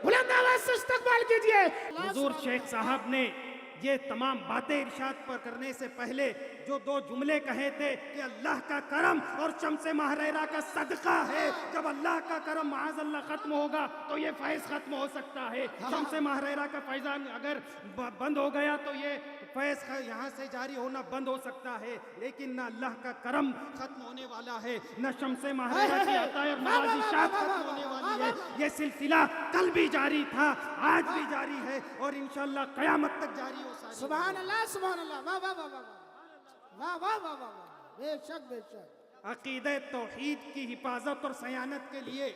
Speaker 2: بلند آواز سے استقبال کیجئے۔
Speaker 1: حضور شیخ صاحب نے یہ تمام باتیں ارشاد پر کرنے سے پہلے جو دو جملے کہے تھے کہ اللہ کا کرم اور شمس ماہریرہ کا صدقہ ہے۔ جب اللہ کا کرم معاذ اللہ ختم ہوگا تو یہ فیض ختم ہو سکتا ہے، شمس ماہریرہ کا فیضان اگر بند ہو گیا تو یہ فیض یہاں سے جاری ہونا بند ہو سکتا ہے، لیکن نہ اللہ کا کرم ختم ہونے والا ہے، نہ شمس ماہریرہ کی عطا اور نوازشات ختم ہونے والی ہے۔ یہ سلسلہ کل بھی جاری تھا، آج بھی جاری ہے، اور انشاءاللہ قیامت تک جاری ہو سکتا ہے۔
Speaker 2: سبحان اللہ، سبحان اللہ، واہ واہ واہ واہ واہ واہ واہ واہ، بے شک بے شک۔
Speaker 1: عقیدہ توحید کی حفاظت اور صیانت کے لیے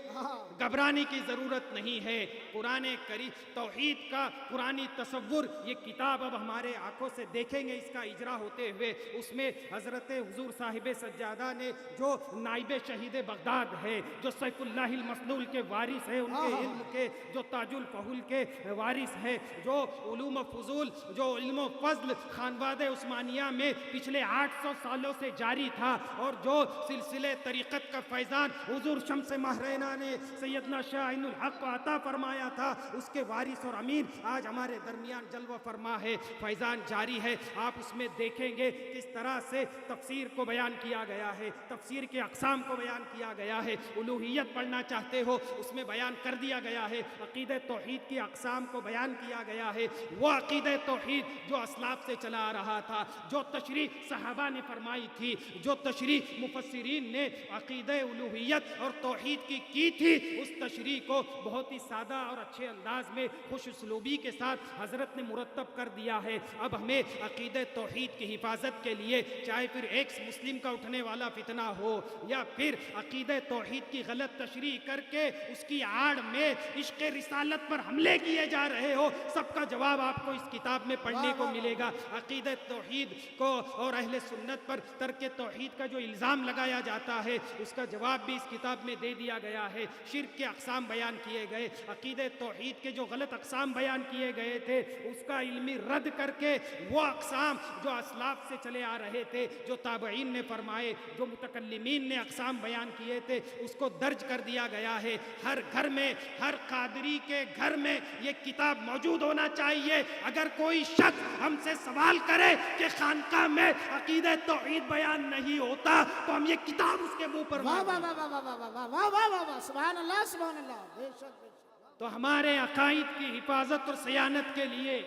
Speaker 1: گھبرانے کی ضرورت نہیں ہے۔ قرآن کریم توحید کا قرآنی تصور، یہ کتاب اب ہمارے آنکھوں سے دیکھیں گے اس کا اجرا ہوتے ہوئے۔ اس میں حضرت حضور صاحب سجادہ نے جو نائب شہید بغداد ہے، جو سیف اللہ المسلول کے وارث ہے، ان کے علم کے، جو تاج الفہول کے وارث ہے، جو علوم و فضول، جو علم و فضل خانواد عثمانیہ میں پچھلے 800 سالوں سے جاری تھا، اور جو سلسلے طریقت کا فیضان حضور شمس ماہریرہ نے سیدنا شاہ عین الحق کو عطا فرمایا تھا، اس کے وارث اور امین آج ہمارے درمیان جلوہ فرما ہے، فیضان جاری ہے۔ آپ اس میں دیکھیں گے کس طرح سے تفسیر کو بیان کیا گیا ہے، تفسیر کے اقسام کو بیان کیا گیا ہے۔ الوہیت پڑھنا چاہتے ہو اس میں بیان کر دیا گیا ہے، عقیدہ توحید کی اقسام کو بیان کیا گیا ہے، وہ عقیدہ توحید جو اسلاف سے چلا آ رہا تھا، جو تشریح صحابہ نے فرمائی تھی، جو تشریح مفسرین نے عقیدہ الوہیت اور توحید کی تھی، اس تشریح کو بہت ہی سادہ اور اچھے انداز میں خوش اسلوبی کے ساتھ حضرت نے مرتب کر دیا ہے۔ اب ہمیں عقیدہ توحید کی حفاظت کے لیے، چاہے پھر ایک مسلم کا اٹھنے والا فتنہ ہو یا پھر عقیدہ توحید کی غلط تشریح کر کے اس کی آڑ میں عشق رسالت پر حملے کیے جا رہے ہو، سب کا جواب آپ کو اس کتاب میں پڑھنے کو ملے گا۔ عقیدہ توحید کو اور اہل سنت پر ترک توحید کا جو الزام لگایا جاتا ہے، اس کا جواب بھی اس کتاب میں دے دیا گیا ہے۔ شرک کے اقسام بیان کیے گئے، عقیدہ توحید کے جو غلط اقسام بیان کیے گئے تھے اس کا علمی رد کر کے وہ اقسام جو اسلاف سے چلے آ رہے تھے، جو تابعین نے فرمائے، جو متکلمین نے اقسام بیان کیے تھے، اس کو درج کر دیا گیا ہے۔ ہر گھر میں، ہر قادری کے گھر میں یہ کتاب موجود ہونا چاہیے۔ اگر کوئی شخص ہم سے سوال کرے کہ خانقاہ میں عقیدہ توحید بیان نہیں ہوتا تو ہم یہ کتاب اس کے منہ پر
Speaker 2: واہ
Speaker 1: مار
Speaker 2: واہ
Speaker 1: دیں۔
Speaker 2: واہ واہ واہ واہ واہ واہ واہ واہ، سبحان اللہ سبحان اللہ، بے شک بے شک۔
Speaker 1: تو ہمارے عقائد کی حفاظت اور صیانت کے لیے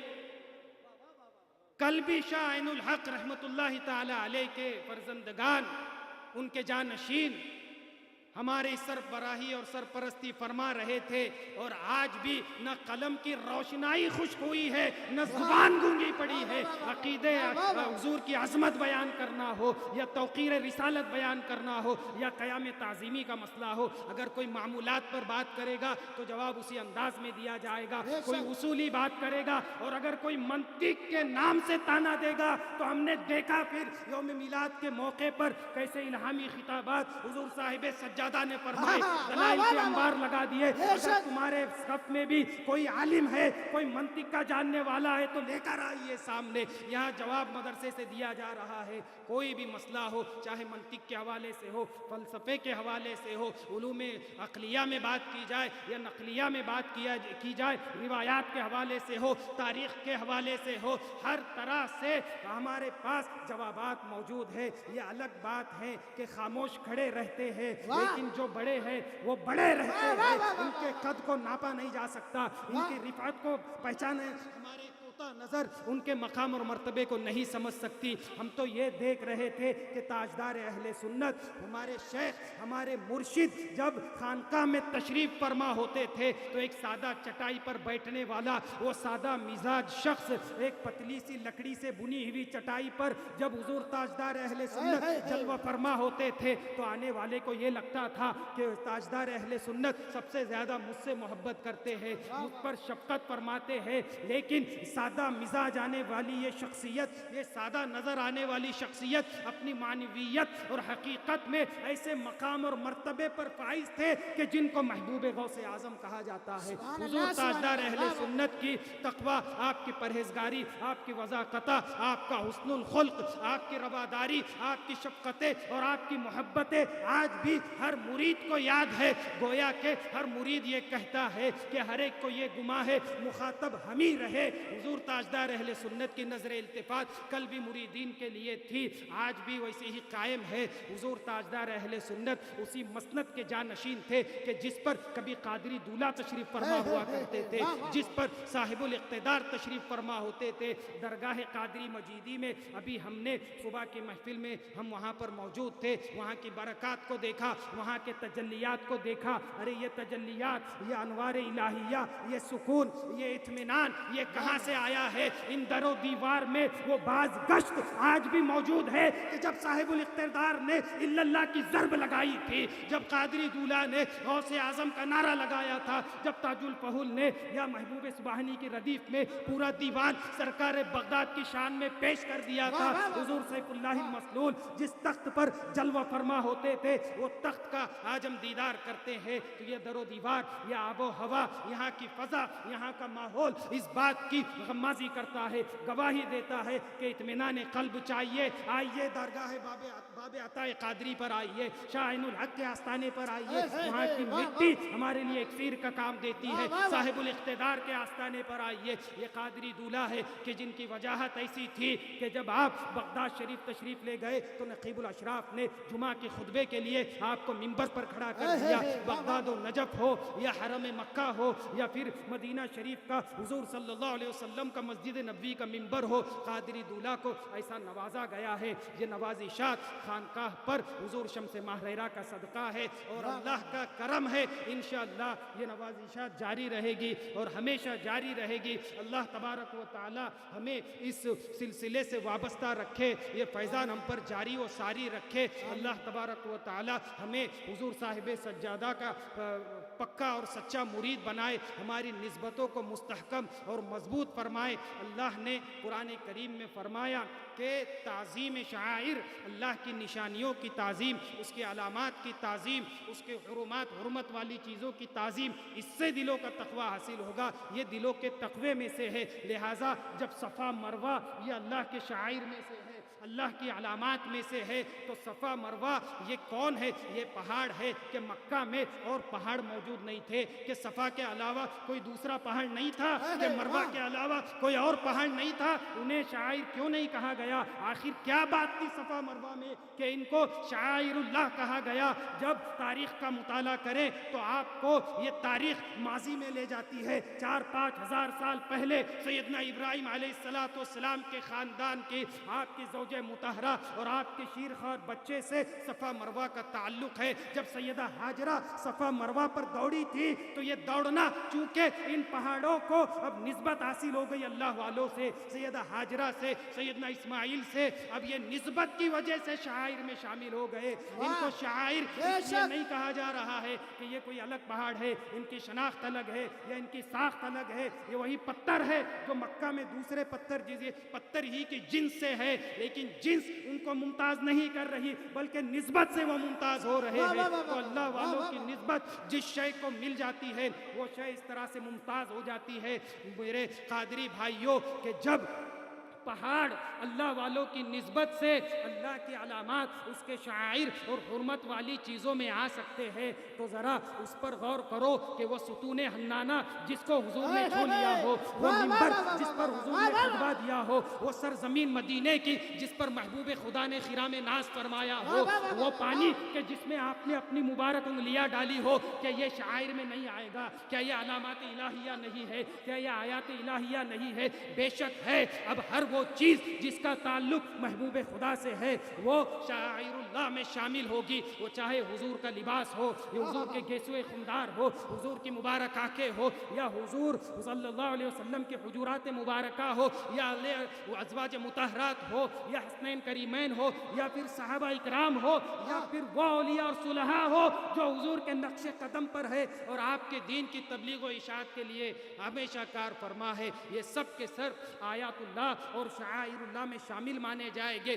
Speaker 1: کل بھی شاہ عین الحق رحمت اللہ تعالی علیہ کے فرزندگان، ان کے جانشین ہمارے سربراہی اور سرپرستی فرما رہے تھے، اور آج بھی نہ قلم کی روشنائی خشک ہوئی ہے، نہ زبان گونگی پڑی ہے۔ عقیدے حضور کی عظمت بیان کرنا ہو، یا توقیر رسالت بیان کرنا ہو، یا قیام تعظیمی کا مسئلہ ہو، اگر کوئی معمولات پر بات کرے گا تو جواب اسی انداز میں دیا جائے گا۔ کوئی اصولی بات کرے گا اور اگر کوئی منطق کے نام سے تانا دے گا تو ہم نے دیکھا پھر یوم میلاد کے موقع پر کیسے الہامی خطابات حضور صاحب سجادہ نے فرمائے، دلائل کے انبار لگا دیے۔ اگر تمہارے صف میں بھی کوئی عالم ہے، کوئی منطق کا جاننے والا ہے تو لے کر آئیے سامنے۔ یہاں جواب مدرسے سے دیا جا رہا ہے۔ کوئی بھی مسئلہ ہو، چاہے منطق کے حوالے سے ہو، فلسفے کے حوالے سے ہو، علوم عقلیہ میں بات کی جائے یا نقلیہ میں بات کی جائے، روایات کے حوالے سے ہو، تاریخ کے حوالے سے ہو، ہر طرح سے ہمارے پاس جوابات موجود ہے۔ یہ الگ بات ہے کہ خاموش کھڑے رہتے ہیں، لیکن جو بڑے ہیں وہ بڑے رہتے ہیں، ان کے قد کو ناپا نہیں جا سکتا، ان کی رفعت کو پہچانے ہمارے کوتا نظر ان کے مقام اور مرتبے کو نہیں سمجھ سکتی۔ ہم تو یہ دیکھ رہے تھے کہ تاجدار اہل سنت، ہمارے شیخ، ہمارے مرشد جب خانقاہ میں تشریف فرما ہوتے تھے تو ایک سادہ چٹائی پر بیٹھنے والا وہ سادہ مزاج شخص ایک پتلی سی لکڑی سے بنی ہوئی چٹائی پر جب حضور تاجدار اہل سنت جلوہ فرما ہوتے تھے تو آنے والے کو یہ لگتا تھا کہ تاجدار اہل سنت سب سے زیادہ مجھ سے محبت کرتے ہیں، مجھ پر شفقت فرماتے ہیں۔ لیکن سادہ مزاج آنے والی یہ شخصیت، یہ سادہ نظر آنے والی شخصیت اپنی معنویت اور حقیقت میں ایسے مقام اور مرتبے پر فائز تھے کہ جن کو محبوب غوث اعظم کہا جاتا ہے۔ حضور تاجدار اہل سنت کی تقویٰ، آپ کی پرہیزگاری، آپ کی وضاقتہ، آپ کا حسن الخلق، آپ کی رواداری، آپ کی شفقتیں اور آپ کی محبتیں آج بھی ہر مرید کو یاد ہے۔ گویا کہ ہر مرید یہ کہتا ہے کہ ہر ایک کو یہ گمان ہے مخاطب ہم ہی رہے۔ حضور تاجدار اہل سنت کی نظر التفات کل بھی مریدین کے لیے تھی، آج بھی ویسے ہی قائم ہے۔ حضور تاجدار اہل سنت اسی مسند کے جانشین تھے کہ جس پر کبھی قادری دولہ تشریف فرما ہوا کرتے تھے، جس پر صاحب الاقتدار تشریف فرما ہوتے تھے۔ درگاہ قادری مجیدی میں ابھی ہم نے صبح کی محفل میں ہم وہاں پر موجود تھے، وہاں کی برکات کو دیکھا، وہاں کے تجلیات کو دیکھا۔ ارے یہ تجلیات، یہ انوار الہیہ، یہ سکون، یہ اطمینان، یہ کہاں سے آیا ہے؟ ان در و دیوار میں وہ باز گشت آج بھی موجود ہے کہ جب صاحب الاقتدار نے الا اللہ کی ضرب لگائی تھی، جب قادری دولہ نے غوث اعظم کا نعرہ لگایا تھا، جب تاج الفہول نے یا محبوب سبحانی کی ردیف میں پورا دیوان سرکار بغداد کی شان میں پیش کر دیا تھا۔ حضور سیف اللہ المسلول جس تخت پر جلوہ فرما ہوتے تھے، وہ تخت کا آج ہم دیدار کرتے ہیں تو یہ در و دیوار، یہ آب و ہوا، یہاں کی فضا، یہاں کا ماحول اس بات کی غمازی کرتا ہے، گواہی دیتا ہے کہ اطمینان قلب چاہیے۔ آئیے درگاہ باب عطا قادری پر آئیے، شاہ عین الحق کے آستانے پر آئیے، وہاں کی مٹی ہمارے لیے اکسیر کا کام دیتی ہے۔ صاحب الاقتدار کے آستانے پر آئیے، یہ قادری دولہ ہے کہ جن کی وجاہت ایسی تھی کہ جب آپ بغداد شریف تشریف لے گئے تو نقیب الاشراف نے جمعہ کے خطبے کے لیے آپ کو منبر پر کھڑا کر دیا۔ بغداد و نجف ہو یا حرم مکہ ہو یا پھر مدینہ شریف کا حضور صلی اللہ علیہ وسلم کا مسجد نبوی کا منبر ہو، قادری دولہ کو ایسا نوازا گیا ہے۔ یہ نوازشات خانقاہ پر حضور شمس ماہریرا کا صدقہ ہے اور اللہ کا کرم ہے۔ انشاءاللہ یہ نوازشات جاری رہے گی اور ہمیشہ جاری رہے گی۔ اللہ تبارک و تعالی ہمیں اس سلسلے سے وابستہ رکھے، یہ فیضان ہم پر جاری و ساری رکھے۔ اللہ تبارک و تعالی ہمیں حضور صاحب سجادہ کا پکا اور سچا مرید بنائے، ہماری نسبتوں کو مستحکم اور مضبوط فرمائے۔ اللہ نے قرآن کریم میں فرمایا کہ تعظیم شعائر، اللہ کی نشانیوں کی تعظیم، اس کے علامات کی تعظیم، اس کے حرمت والی چیزوں کی تعظیم، اس سے دلوں کا تقوی حاصل ہوگا، یہ دلوں کے تقوی میں سے ہے۔ لہٰذا جب صفا مروہ یہ اللہ کے شعائر میں سے ہے، اللہ کی علامات میں سے ہے، تو صفا مروہ یہ کون ہے؟ یہ پہاڑ ہے کہ مکہ میں اور پہاڑ موجود نہیں تھے، کہ صفا کے علاوہ کوئی دوسرا پہاڑ نہیں تھا، کہ مروہ کے علاوہ کوئی اور پہاڑ نہیں تھا، انہیں شاعر کیوں نہیں کہا گیا؟ آخر کیا بات تھی صفا مروہ میں کہ ان کو شعائر اللہ کہا گیا؟ جب تاریخ کا مطالعہ کریں تو آپ کو یہ تاریخ ماضی میں لے جاتی ہے۔ 4-5 ہزار سال پہلے سیدنا ابراہیم علیہ السلام کے خاندان کی، آپ کی زوجہ مطہرہ اور آپ کے شیرخوار بچے سے صفا مروہ کا تعلق ہے۔ جب سیدہ ہاجرہ صفا مروہ پر دوڑی تھی تو یہ دوڑنا چونکہ ان پہاڑوں کو اب نسبت حاصل ہو گئی اللہ والوں سے، سیدہ ہاجرہ سے، سیدنا اسماعیل سے، اب یہ نسبت کی وجہ سے شعائر میں شامل ہو گئے۔ ان کو شعائر اس لیے نہیں کہا جا رہا ہے کہ یہ کوئی الگ پہاڑ ہے، ان کی شناخت الگ ہے یا ان کی ساخت الگ ہے، یہ وہی پتھر ہے جو مکہ میں دوسرے پتھر ہی کی جنس سے ہے، لیکن جنس ان کو ممتاز نہیں کر رہی بلکہ نسبت سے وہ ممتاز ہو رہے ہیں۔ تو اللہ والوں کی نسبت جس شے کو مل جاتی ہے وہ شے اس طرح سے ممتاز ہو جاتی ہے میرے قادری بھائیوں، کہ جب پہاڑ اللہ والوں کی نسبت سے اللہ کی علامات، اس کے شعائر اور حرمت والی چیزوں میں آ سکتے ہیں، تو ذرا اس پر غور کرو کہ وہ ستون حنانہ جس کو حضور نے چھو لیا ہو، وہ منبر جس پر حضور نے خطبہ دیا ہو، وہ سرزمین مدینے کی جس پر محبوب خدا نے خرام ناز فرمایا ہو، وہ پانی کہ جس میں آپ نے اپنی مبارک انگلیاں ڈالی ہو، کیا یہ شعائر میں نہیں آئے گا؟ کیا یہ علامات الہیہ نہیں ہے؟ کیا یہ آیات الہیہ نہیں ہے؟ بے شک ہے۔ اب ہر وہ چیز جس کا تعلق محبوب خدا سے ہے وہ شعائر اللہ میں شامل ہوگی، وہ چاہے حضور کا لباس ہو، یا حضور کے گیسوئے خمدار ہو، حضور کی مبارک آنکھیں ہو، یا حضور صلی اللہ علیہ وسلم کے حجورات مبارکہ ہو، یا ازواج مطہرات ہو، یا حسنین کریمین ہو، یا پھر صحابہ اکرام ہو، یا پھر وہ اولیاء اور صلحاء ہو جو حضور کے نقش قدم پر ہے اور آپ کے دین کی تبلیغ و اشاعت کے لیے ہمیشہ کار فرما ہے، یہ سب کے سر آیات اللہ اور شعائر اللہ میں شامل مانے جائیں گے۔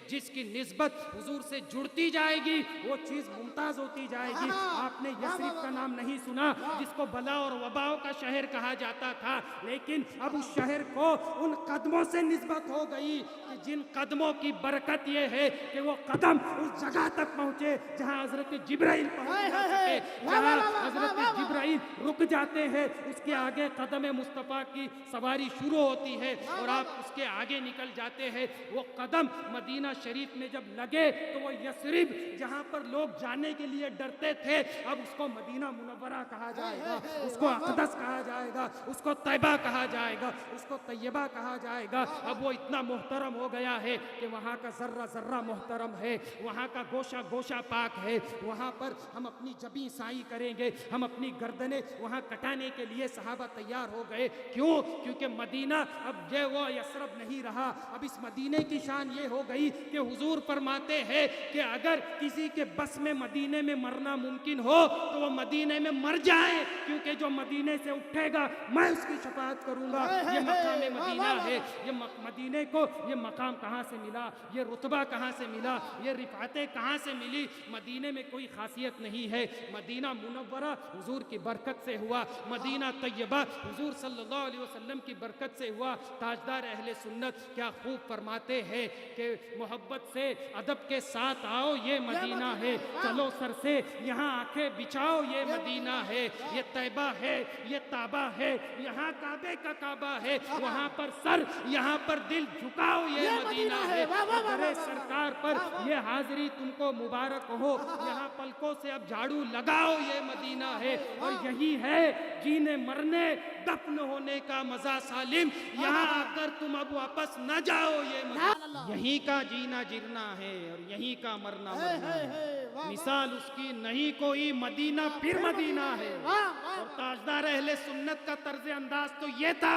Speaker 1: جس کی نسبت حضور سے جڑتی جائے گی وہ چیز ممتاز ہوتی جائے گی۔ آپ نے یثرب کا نام نہیں سنا جس کو بلا اور وباؤں کا شہر کہا جاتا تھا، لیکن اب اس شہر کو ان قدموں سے نسبت ہو گئی کہ جن قدموں کی برکت یہ ہے کہ وہ قدم اس جگہ تک پہنچے جہاں حضرت جبرائیل پہنچ نہ سکے، جہاں حضرت جبرائیل رک جاتے ہیں اس کے آگے قدم مصطفیٰ کی سواری شروع ہوتی ہے اور آپ اس کے آگے نکل جاتے ہیں۔ وہ قدم مدینہ شریف میں جب لگے تو وہ یثرب جہاں پر لوگ جانے کے لیے ڈرتے تھے اب اس کو مدینہ منورہ کہا جائے گا، اس کو اقدس کہا جائے گا، اس کو طیبہ کہا جائے گا، اس کو طیبہ کہا جائے گا۔ اب وہ اتنا محترم ہو گیا ہے کہ وہاں کا ذرہ ذرہ محترم ہے، وہاں کا گوشہ گوشہ پاک ہے، وہاں پر ہم اپنی جبیں سائی کریں گے، ہم اپنی گردنیں وہاں کٹانے کے لیے صحابہ تیار ہو گئے۔ کیوں؟ کیونکہ مدینہ اب یہ وہ یثرب نہیں رہا، اب اس مدینے کی شان یہ ہو گئی کہ حضور فرماتے ہیں کہ اگر کسی کے بس میں مدینے میں مرنا ممکن ہو تو وہ مدینے میں مر جائے، کیونکہ جو مدینے سے اٹھے گا میں اس کی شفاعت کروں گا۔ یہ مقام مدینہ ہے۔ یہ مدینے کو یہ مقام کہاں سے ملا، یہ رتبہ کہاں سے ملا، یہ رفعتیں کہاں سے ملی؟ مدینے میں کوئی خاصیت نہیں ہے، مدینہ منورہ حضور کی برکت سے ہوا، مدینہ طیبہ حضور صلی اللہ علیہ وسلم کی برکت سے ہوا۔ تاجدار اہل سنت کیا خوب فرماتے ہیں کہ محبت سے ادب کے ساتھ آؤ یہ مدینہ ہے، چلو سر سے یہاں آنکھیں بچھاؤ یہ مدینہ ہے، یہ طیبہ ہے، یہ طابہ ہے، یہاں کعبے کا کعبہ ہے، وہاں پر سر یہاں پر دل جھکاؤ یہ مدینہ ہے۔ درِ سرکار پر یہ حاضری تم کو مبارک ہو، یہاں پلکوں سے اب جھاڑو لگاؤ یہ مدینہ ہے۔ اور یہی ہے جینے مرنے دفن ہونے کا مزہ سالم، یہاں آ کر تم اب واپس نہ جاؤ یہ مدینہ، یہیں کا جینا جرنا ہے اور یہیں کا مرنا مرنا ہے، مثال اس کی نہیں کوئی، مدینہ پھر مدینہ ہے۔ اور تاجدار اہل سنت کا طرز انداز تو یہ تھا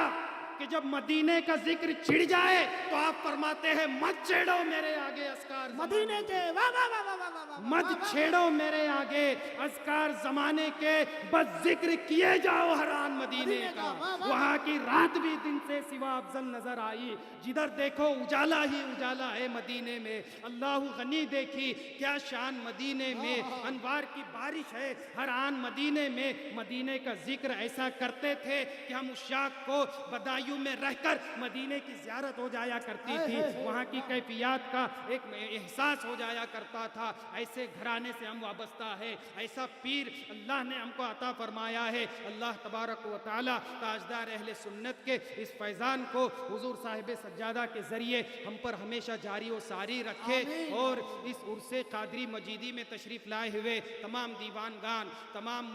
Speaker 1: کہ جب مدینے کا ذکر چھڑ جائے تو آپ فرماتے ہیں مت چھیڑو میرے آگے اذکار
Speaker 2: مدینے کے واہ واہ واہ واہ واہ واہ واہ
Speaker 1: مت
Speaker 2: واہ واہ۔
Speaker 1: چھیڑو میرے آگے اذکار زمانے کے، بس ذکر کیے جاؤ ہر آن مدینے
Speaker 2: مدینے
Speaker 1: کا۔
Speaker 2: کا، واہ واہ۔
Speaker 1: وہاں کی رات بھی دن سے سوا افضل نظر آئی، جدھر دیکھو اجالا ہی اجالا ہے مدینے میں۔ اللہ غنی دیکھی کیا شان مدینے میں، انوار کی بارش ہے ہر آن مدینے میں۔ مدینے کا ذکر ایسا کرتے تھے کہ ہم عشاق کو بدایوں میں رہ کر مدینے کی زیارت ہو جایا کرتی تھی، وہاں کی کیفیات کا ایک احساس ہو جایا کرتا تھا۔ ایسے گھرانے سے ہم وابستہ ہے، ایسا پیر اللہ نے ہم کو عطا فرمایا ہے۔ اللہ تبارک و تعالی تاجدار اہل سنت کے اس فیضان کو حضور صاحب سجادہ کے ذریعے ہم پر ہمیشہ جاری و ساری رکھے، اور اس عرص قادری مجیدی میں تشریف لائے ہوئے تمام دیوان گان، تمام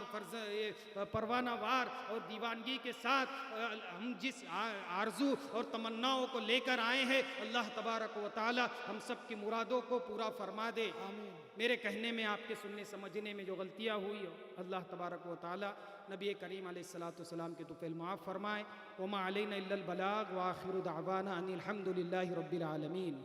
Speaker 1: پروانہ وار اور دیوانگی کے ساتھ ہم جس آرزو اور تمناؤں کو لے کر آئے ہیں، اللہ تبارک و تعالی ہم سب کی مرادوں کو پورا فرما دے۔ میرے کہنے میں، آپ کے سننے سمجھنے میں جو غلطیاں ہوئی ہو، اللہ تبارک و تعالی نبی کریم علیہ السلام کے طفیل معاف فرمائے۔ وما علینا الا البلاغ، وآخر دعوانا ان الحمد للہ رب العالمین۔